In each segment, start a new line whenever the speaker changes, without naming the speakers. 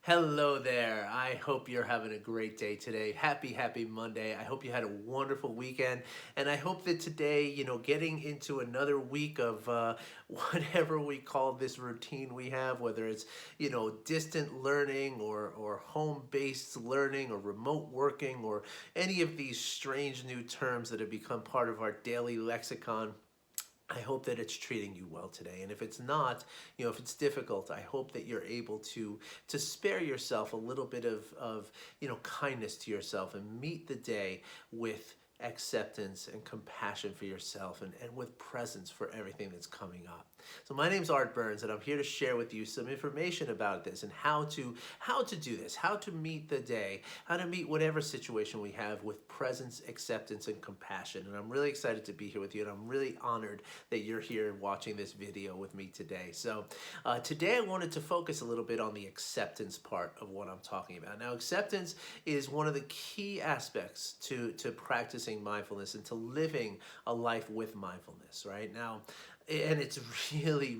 Hello there. I hope you're having a great day today. Happy Monday. I hope you had a wonderful weekend. And I hope that today, getting into another week of whatever we call this routine we have, whether it's, distant learning or home based learning or remote working or any of these strange new terms that have become part of our daily lexicon. I hope that it's treating you well today. And if it's not, if it's difficult, I hope that you're able to spare yourself a little bit of kindness to yourself and meet the day with acceptance and compassion for yourself and with presence for everything that's coming up. So my name's Art Burns and I'm here to share with you some information about this and how to do this, how to meet the day, how to meet whatever situation we have with presence, acceptance, and compassion. And I'm really excited to be here with you, and I'm really honored that you're here watching this video with me today. So today I wanted to focus a little bit on the acceptance part of what I'm talking about. Now, acceptance is one of the key aspects to practicing mindfulness and to living a life with mindfulness, right? Now, and it's really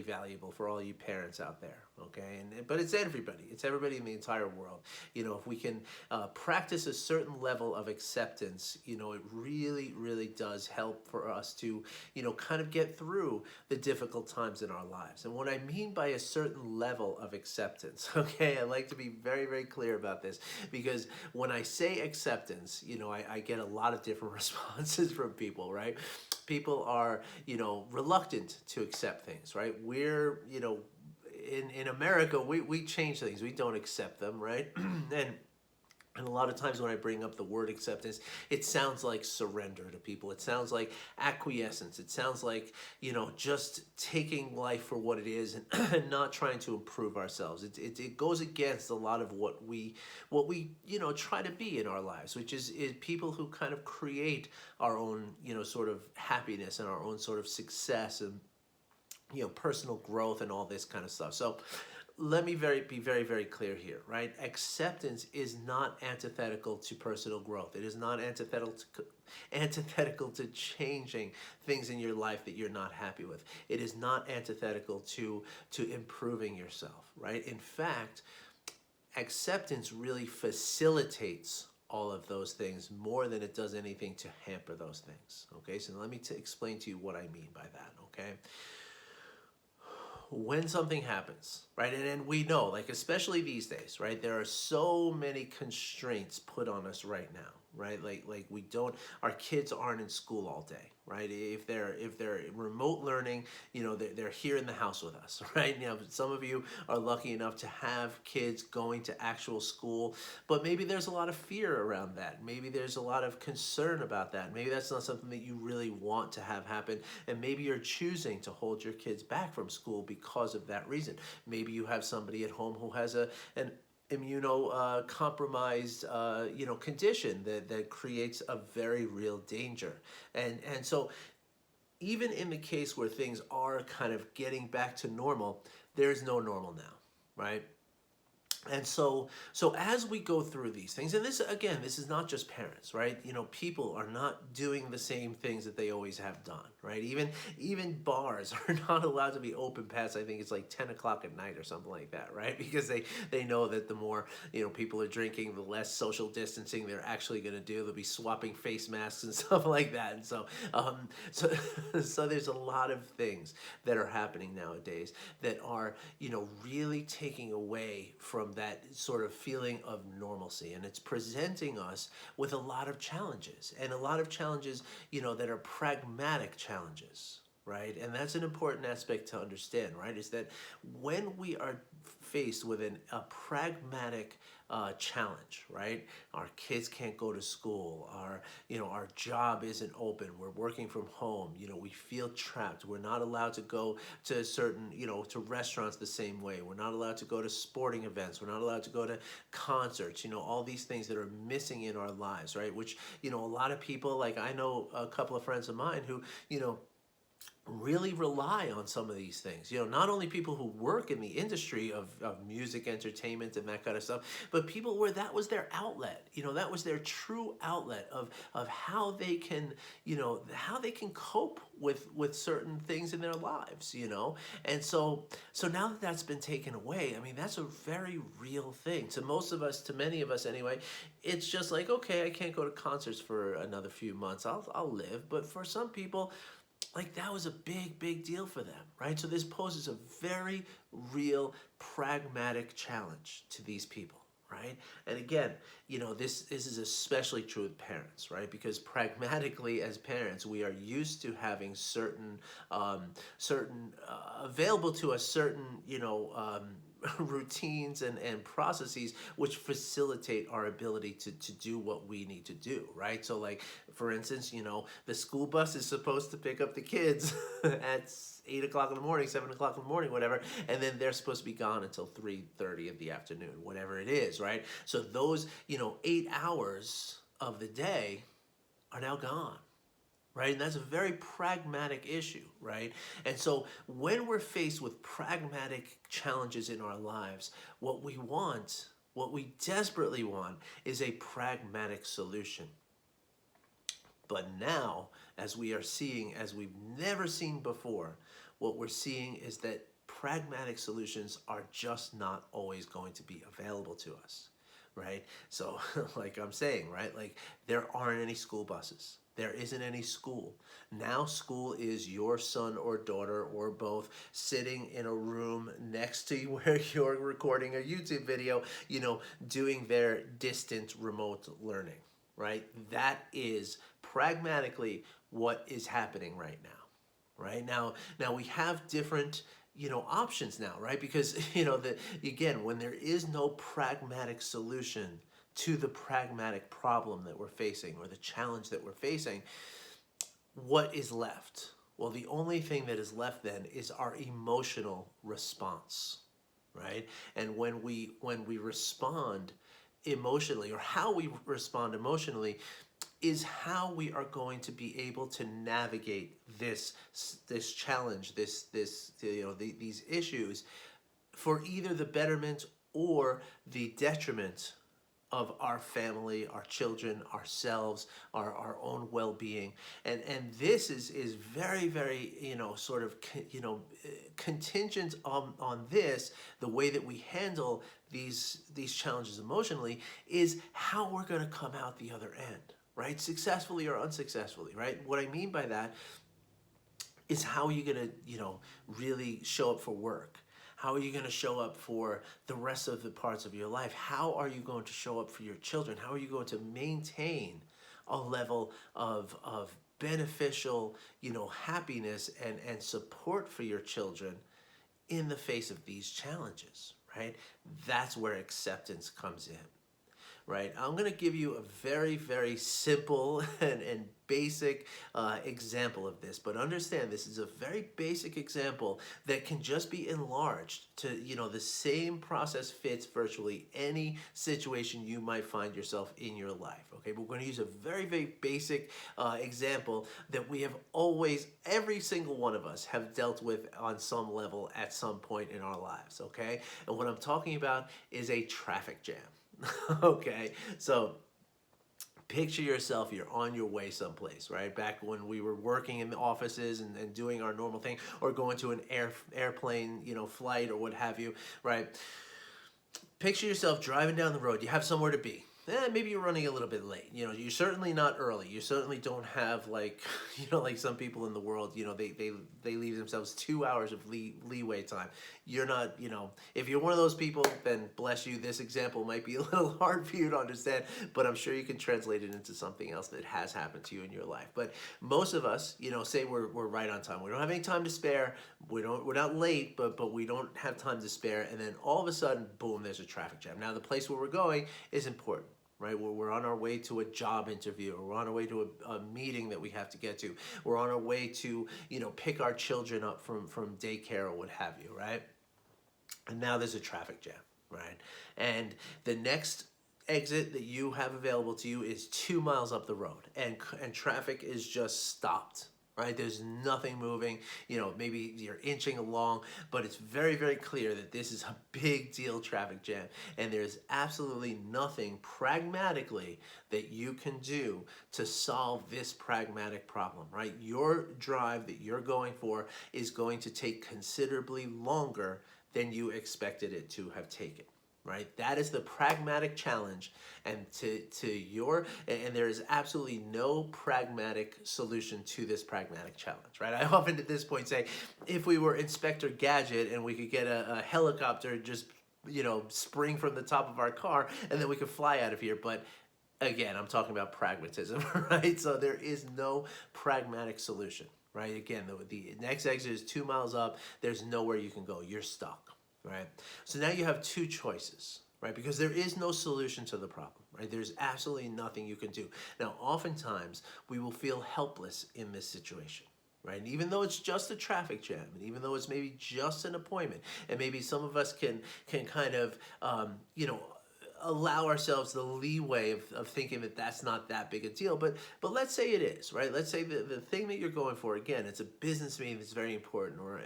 valuable for all you parents out there, okay? But it's everybody in the entire world. If we can practice a certain level of acceptance, it really does help for us to kind of get through the difficult times in our lives. And what I mean by a certain level of acceptance, okay, I like to be very clear about this, because when I say acceptance, I get a lot of different responses from people, right? People are, reluctant to accept things, right? We're, in America, we change things. We don't accept them, right? And a lot of times when I bring up the word acceptance, it sounds like surrender to people. It sounds like acquiescence. It sounds like, just taking life for what it is and, and not trying to improve ourselves. It goes against a lot of what we try to be in our lives, which is people who kind of create our own, sort of happiness and our own sort of success and personal growth and all this kind of stuff. So let me be very clear here, right? Acceptance is not antithetical to personal growth. It is not antithetical to changing things in your life that you're not happy with. It is not antithetical to improving yourself, right? In fact, acceptance really facilitates all of those things more than it does anything to hamper those things. Okay, so let me explain to you what I mean by that. Okay, when something happens, right, and we know, like, especially these days, right, there are so many constraints put on us right now, right? Like we don't, our kids aren't in school all day, right? If they're remote learning, they're here in the house with us, right? Some of you are lucky enough to have kids going to actual school, but maybe there's a lot of fear around that. Maybe there's a lot of concern about that. Maybe that's not something that you really want to have happen, and maybe you're choosing to hold your kids back from school because of that reason. Maybe you have somebody at home who has an immunocompromised condition that creates a very real danger. And so even in the case where things are kind of getting back to normal, there's no normal now, right? And so as we go through these things, and this, again, this is not just parents, right? People are not doing the same things that they always have done, right? Even bars are not allowed to be open past, I think it's like 10 o'clock at night or something like that, right? Because they know that the more people are drinking, the less social distancing they're actually going to do. They'll be swapping face masks and stuff like that. And so so there's a lot of things that are happening nowadays that are really taking away from that sort of feeling of normalcy, and it's presenting us with a lot of challenges, and a lot of challenges that are pragmatic challenges, right? And that's an important aspect to understand, right? Is that when we are faced with a pragmatic challenge, right? Our kids can't go to school. Our job isn't open. We're working from home. We feel trapped. We're not allowed to go to certain, to restaurants the same way. We're not allowed to go to sporting events. We're not allowed to go to concerts. All these things that are missing in our lives, right? Which, a lot of people, like I know a couple of friends of mine who, really rely on some of these things. Not only people who work in the industry of music, entertainment, and that kind of stuff, but people where that was their outlet. That was their true outlet of how they can, how they can cope with certain things in their lives. And so now that that's been taken away, I mean, that's a very real thing to most of us, to many of us anyway. It's just like, okay, I can't go to concerts for another few months. I'll live. But for some people, like, that was a big deal for them, right? So this poses a very real pragmatic challenge to these people, right? And again, this is especially true with parents, right? Because pragmatically, as parents, we are used to having certain available to us certain routines and processes which facilitate our ability to do what we need to do, right? So, like, for instance, the school bus is supposed to pick up the kids at 8 o'clock in the morning, 7 o'clock in the morning, whatever, and then they're supposed to be gone until 3:30 in the afternoon, whatever it is, right? So those 8 hours of the day are now gone, right? And that's a very pragmatic issue, right? And so when we're faced with pragmatic challenges in our lives, what we desperately want, is a pragmatic solution. But now, as we are seeing, as we've never seen before, what we're seeing is that pragmatic solutions are just not always going to be available to us, right? So, like I'm saying, right? Like, there aren't any school buses. There isn't any school. Now school is your son or daughter or both sitting in a room next to you where you're recording a YouTube video, doing their distant remote learning, right? That is pragmatically what is happening right now. Right now we have different options now, right? Because again, when there is no pragmatic solution to the pragmatic problem that we're facing, or the challenge that we're facing, what is left? Well, the only thing that is left then is our emotional response, right? And when we respond emotionally, or how we respond emotionally, is how we are going to be able to navigate this challenge, these issues, for either the betterment or the detriment of our family, our children, ourselves, our own well-being. And this is very, very, sort of, contingent on this. The way that we handle these challenges emotionally is how we're going to come out the other end, right? Successfully or unsuccessfully, right? What I mean by that is, how are you going to, really show up for work? How are you going to show up for the rest of the parts of your life? How are you going to show up for your children? How are you going to maintain a level of beneficial, happiness and support for your children in the face of these challenges, right? That's where acceptance comes in. Right? I'm going to give you a very, very simple and basic example of this. But understand, this is a very basic example that can just be enlarged to, the same process fits virtually any situation you might find yourself in your life. Okay, but we're going to use a very, very basic example that we have always, every single one of us have dealt with on some level at some point in our lives. Okay, and what I'm talking about is a traffic jam. Okay, so picture yourself, you're on your way someplace, right? Back when we were working in the offices and doing our normal thing, or going to an airplane, flight or what have you, right? Picture yourself driving down the road. You have somewhere to be. Maybe you're running a little bit late. You're certainly not early. You certainly don't have, like, like some people in the world, they leave themselves 2 hours of leeway time. You're not, if you're one of those people, then bless you. This example might be a little hard for you to understand, but I'm sure you can translate it into something else that has happened to you in your life. But most of us, say we're right on time. We don't have any time to spare. We're not late, but we don't have time to spare. And then all of a sudden, boom, there's a traffic jam. Now, the place where we're going is important. Right, we're on our way to a job interview, or we're on our way to a meeting that we have to get to. We're on our way to, pick our children up from daycare or what have you, right? And now there's a traffic jam, right? And the next exit that you have available to you is 2 miles up the road, and traffic is just stopped. right? There's nothing moving. Maybe you're inching along, but it's very, very clear that this is a big deal traffic jam. And there's absolutely nothing pragmatically that you can do to solve this pragmatic problem, right? Your drive that you're going for is going to take considerably longer than you expected it to have taken. Right, that is the pragmatic challenge, and there is absolutely no pragmatic solution to this pragmatic challenge. Right, I often at this point say, if we were Inspector Gadget and we could get a helicopter, just spring from the top of our car, and then we could fly out of here. But again, I'm talking about pragmatism, right? So there is no pragmatic solution, right? Again, the next exit is 2 miles up. There's nowhere you can go. You're stuck, right? So now you have two choices, right? Because there is no solution to the problem, right? There's absolutely nothing you can do. Now, oftentimes, we will feel helpless in this situation. Right, and even though it's just a traffic jam, and even though it's maybe just an appointment, and maybe some of us can kind of allow ourselves the leeway of thinking that that's not that big a deal, but let's say it is, right? Let's say the thing that you're going for, again, it's a business meeting that's very important, or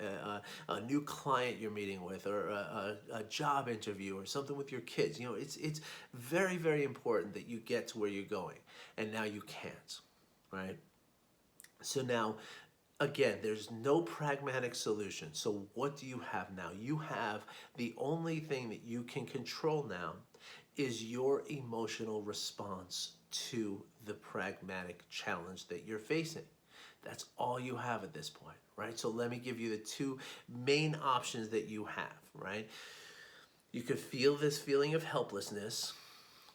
a new client you're meeting with, or a job interview, or something with your kids. It's very, very important that you get to where you're going, and now you can't, right? So now, again, there's no pragmatic solution. So what do you have now? You have the only thing that you can control now is your emotional response to the pragmatic challenge that you're facing. That's all you have at this point, right? So let me give you the two main options that you have, right? You could feel this feeling of helplessness,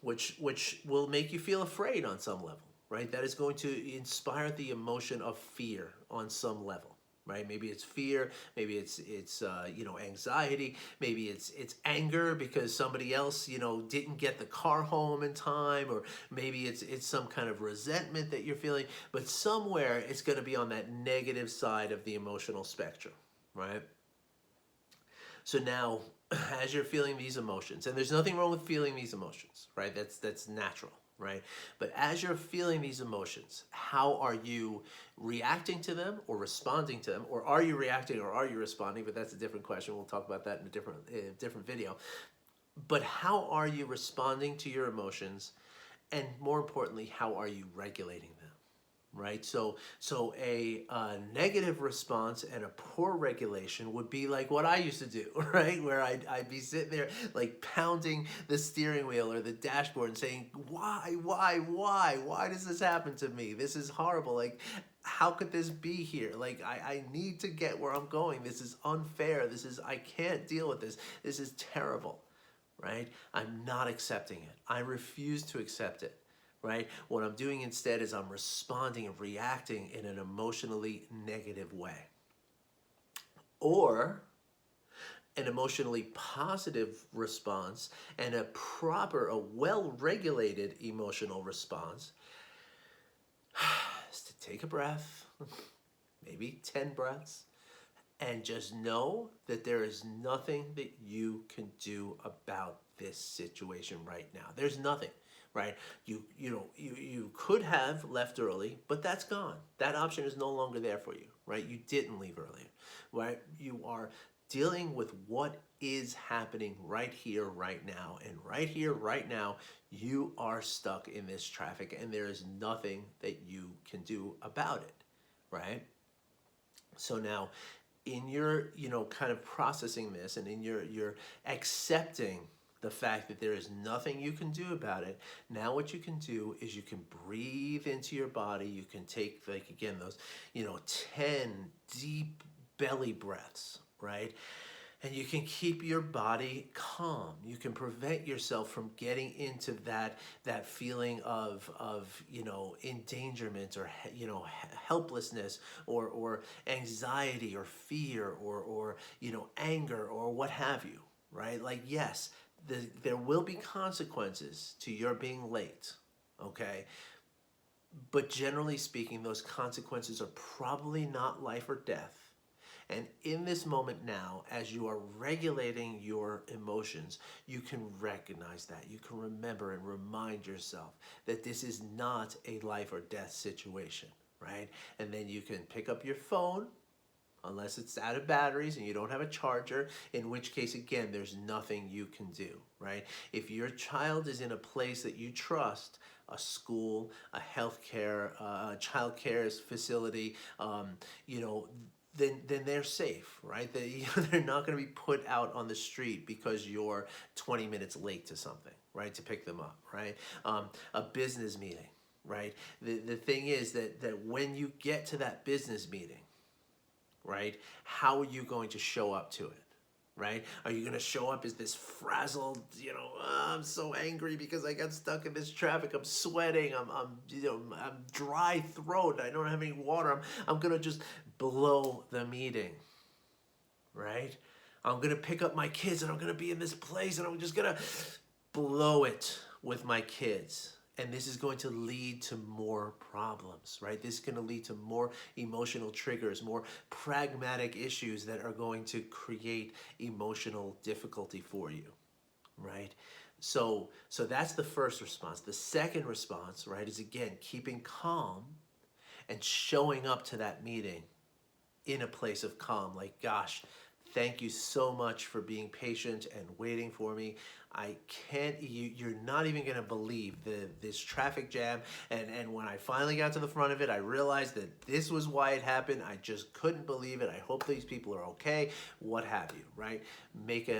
which will make you feel afraid on some level, right? That is going to inspire the emotion of fear on some level, right? Maybe it's fear, maybe it's anxiety, maybe it's anger because somebody else didn't get the car home in time, or maybe it's some kind of resentment that you're feeling. But somewhere it's going to be on that negative side of the emotional spectrum, right? So now, as you're feeling these emotions, and there's nothing wrong with feeling these emotions, right? That's natural, right? But as you're feeling these emotions, how are you reacting to them or responding to them? Or are you reacting or are you responding? But that's a different question. We'll talk about that in a different video. But how are you responding to your emotions? And more importantly, how are you regulating them? Right, so a negative response and a poor regulation would be like what I used to do, right? Where I'd be sitting there like pounding the steering wheel or the dashboard and saying, why does this happen to me? This is horrible. Like, how could this be here? Like, I need to get where I'm going. This is unfair. I can't deal with this. This is terrible, right? I'm not accepting it. I refuse to accept it. Right? What I'm doing instead is I'm responding and reacting in an emotionally negative way. Or an emotionally positive response and a well-regulated emotional response is to take a breath, maybe 10 breaths, and just know that there is nothing that you can do about this situation right now. There's nothing. Right, you could have left early, but that's gone. That option is no longer there for you. Right, you didn't leave earlier. Right, you are dealing with what is happening right here, right now, and right here, right now, you are stuck in this traffic, and there is nothing that you can do about it. Right, so now, in your kind of processing this, and in your accepting the fact that there is nothing you can do about it, now what you can do is you can breathe into your body. You can take, like, again, those 10 deep belly breaths, right? And you can keep your body calm. You can prevent yourself from getting into that feeling of endangerment, or helplessness, or anxiety, or fear, or anger, or what have you, right? Like, yes, there will be consequences to your being late, okay? But generally speaking, those consequences are probably not life or death. And in this moment now, as you are regulating your emotions, you can recognize that. You can remember and remind yourself that this is not a life or death situation, right? And then you can pick up your phone, unless it's out of batteries and you don't have a charger, in which case, again, there's nothing you can do, right? If your child is in a place that you trust, a school, a healthcare, a child care facility, you know, then they're safe, right? They're not going to be put out on the street because you're 20 minutes late to something, right? To pick them up, right? A business meeting, right? The thing is that when you get to that business meeting, right? How are you going to show up to it? Right? Are you going to show up as this frazzled, I'm so angry because I got stuck in this traffic. I'm sweating. I'm dry throat. I don't have any water. I'm going to just blow the meeting, right? I'm going to pick up my kids and I'm going to be in this place and I'm just going to blow it with my kids. And this is going to lead to more problems, right? This is going to lead to more emotional triggers, more pragmatic issues that are going to create emotional difficulty for you, right? So that's the first response. The second response, right, is again keeping calm and showing up to that meeting in a place of calm. Like, gosh, thank you so much for being patient and waiting for me. I can't, you're not even going to believe this traffic jam. And when I finally got to the front of it, I realized that this was why it happened. I just couldn't believe it. I hope these people are okay, what have you, right? Make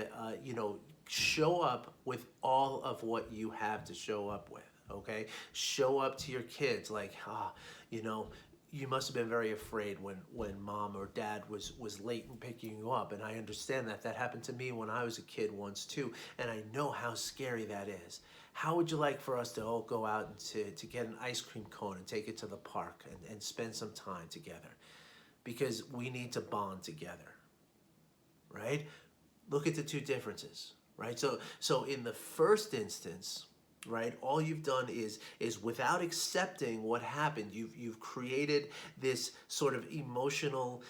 show up with all of what you have to show up with, okay? Show up to your kids like, you must have been very afraid when mom or dad was late in picking you up. And I understand that happened to me when I was a kid once too. And I know how scary that is. How would you like for us to all go out and to get an ice cream cone and take it to the park and spend some time together? Because we need to bond together, right? Look at the two differences, right? So in the first instance, right, all you've done is without accepting what happened, you've created this sort of emotional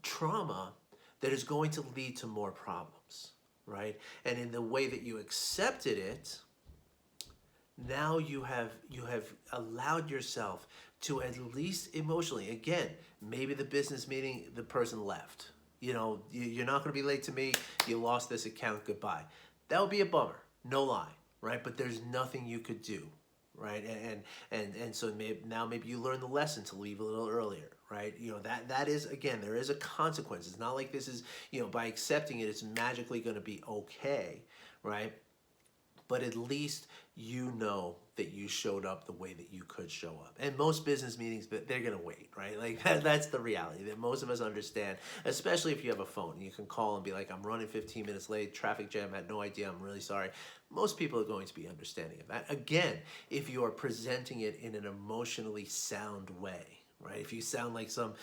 trauma that is going to lead to more problems, right? And in the way that you accepted it, now you have allowed yourself to, at least emotionally, again, maybe the business meeting, the person left. You're not going to be late to me. You lost this account. Goodbye. That would be a bummer. No lie. Right? But there's nothing you could do, right? And so maybe you learn the lesson to leave a little earlier, right? That is, again, there is a consequence. It's not like this is, by accepting it, it's magically going to be okay, right? But at least you know that you showed up the way that you could show up. And most business meetings, they're going to wait, right? Like that's the reality that most of us understand, especially if you have a phone. You can call and be like, I'm running 15 minutes late, traffic jam, had no idea, I'm really sorry. Most people are going to be understanding of that. Again, if you are presenting it in an emotionally sound way, right? If you sound like some,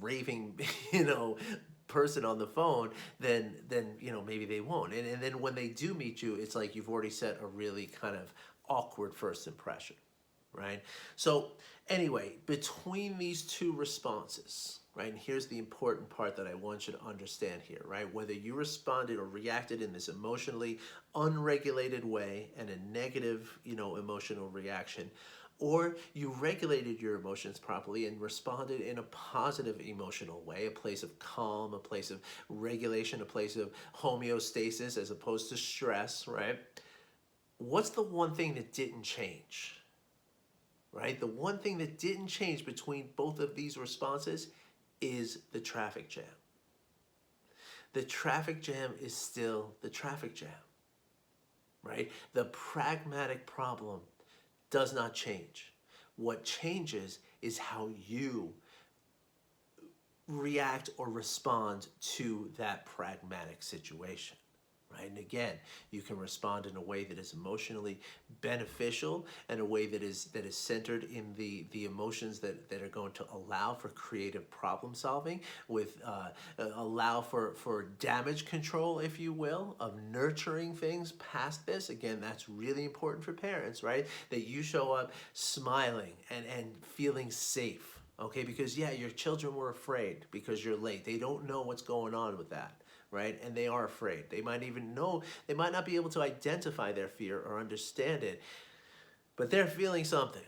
raving, person on the phone, then maybe they won't. And then when they do meet you, it's like you've already set a really kind of awkward first impression, right? So anyway, between these two responses, right, and here's the important part that I want you to understand here, right? Whether you responded or reacted in this emotionally unregulated way and a negative, emotional reaction, or you regulated your emotions properly and responded in a positive emotional way, a place of calm, a place of regulation, a place of homeostasis as opposed to stress, right? What's the one thing that didn't change, right? The one thing that didn't change between both of these responses is the traffic jam. The traffic jam is still the traffic jam, right? The pragmatic problem does not change. What changes is how you react or respond to that pragmatic situation, right? And again, you can respond in a way that is emotionally beneficial and a way that is centered in the emotions that are going to allow for creative problem solving, with allow for damage control, if you will, of nurturing things past this. Again, that's really important for parents, right? That you show up smiling and feeling safe. Okay, because your children were afraid because you're late. They don't know what's going on with that, right? And they are afraid. They might not be able to identify their fear or understand it, but they're feeling something,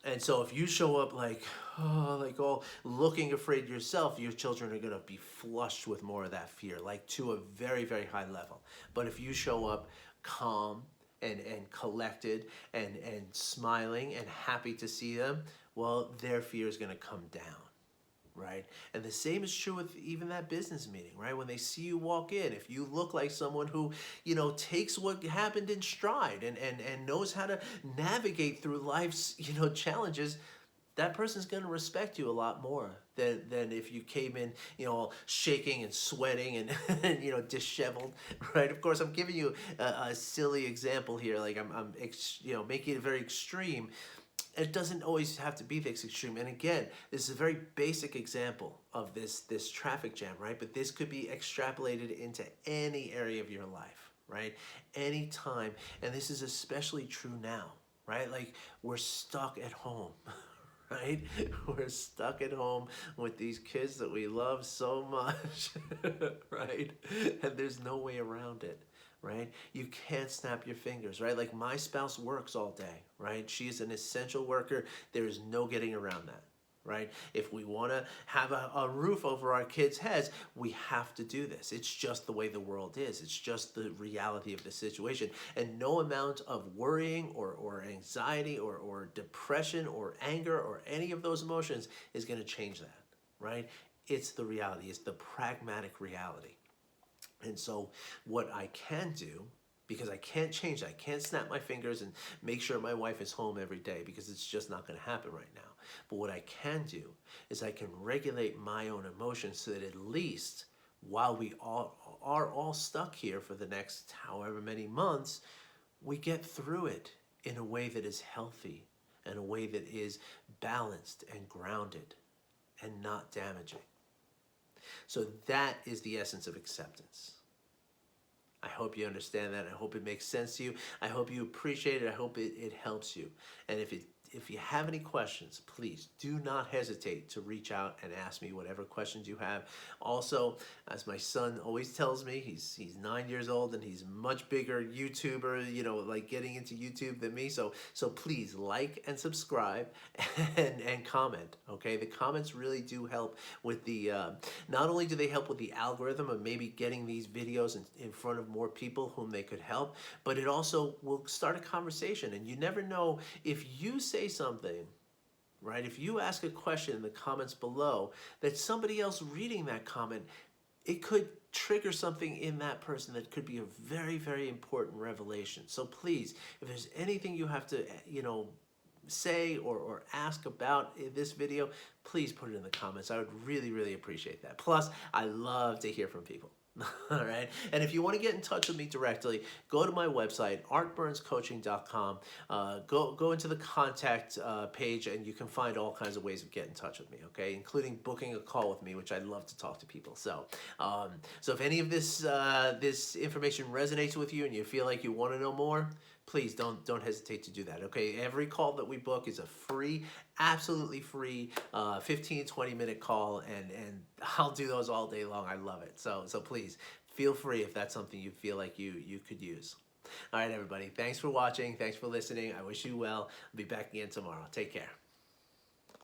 And so if you show up like, oh, like all looking afraid yourself, your children are going to be flushed with more of that fear, like to a very, very high level. But if you show up calm and collected and smiling and happy to see them, well, their fear is going to come down. Right? And the same is true with even that business meeting, right? When they see you walk in, if you look like someone who, takes what happened in stride and knows how to navigate through life's, challenges, that person's going to respect you a lot more than if you came in, all shaking and sweating and, and disheveled, right? Of course, I'm giving you a silly example here. Like making it very extreme. It doesn't always have to be this extreme. And again, this is a very basic example of this traffic jam, right? But this could be extrapolated into any area of your life, right? Anytime. And this is especially true now, right? Like we're stuck at home. Right? We're stuck at home with these kids that we love so much, right? And there's no way around it, right? You can't snap your fingers, right? Like my spouse works all day, right? She's an essential worker. There is no getting around that. Right? If we want to have a roof over our kids' heads, we have to do this. It's just the way the world is. It's just the reality of the situation. And no amount of worrying or anxiety or depression or anger or any of those emotions is going to change that. Right? It's the reality. It's the pragmatic reality. And so what I can do, because I can't change that, I can't snap my fingers and make sure my wife is home every day because it's just not going to happen right now. But what I can do is I can regulate my own emotions so that at least while we all are all stuck here for the next however many months, we get through it in a way that is healthy, in a way that is balanced and grounded and not damaging. So that is the essence of acceptance. I hope you understand that. I hope it makes sense to you. I hope you appreciate it. I hope it helps you. And if you have any questions, please do not hesitate to reach out and ask me whatever questions you have. Also, as my son always tells me, he's 9 years old and he's much bigger YouTuber, like getting into YouTube than me. So please like and subscribe and comment. Okay, the comments really do help with the. Not only do they help with the algorithm of maybe getting these videos in front of more people whom they could help, but it also will start a conversation. And you never know if you say something, right? If you ask a question in the comments below, that somebody else reading that comment, it could trigger something in that person that could be a very, very important revelation. So please, if there's anything you have to, say or ask about this video, please put it in the comments. I would really, really appreciate that. Plus, I love to hear from people. All right. And if you want to get in touch with me directly, go to my website, artburnscoaching.com. Go into the contact page and you can find all kinds of ways of getting in touch with me, okay? Including booking a call with me, which I'd love to talk to people. So if any of this information resonates with you and you feel like you want to know more, please don't hesitate to do that, okay? Every call that we book is a free, absolutely free 15-20 minute call, and I'll do those all day long. I love it. So please feel free if that's something you feel like you could use. All right, everybody. Thanks for watching. Thanks for listening. I wish you well. I'll be back again tomorrow. Take care.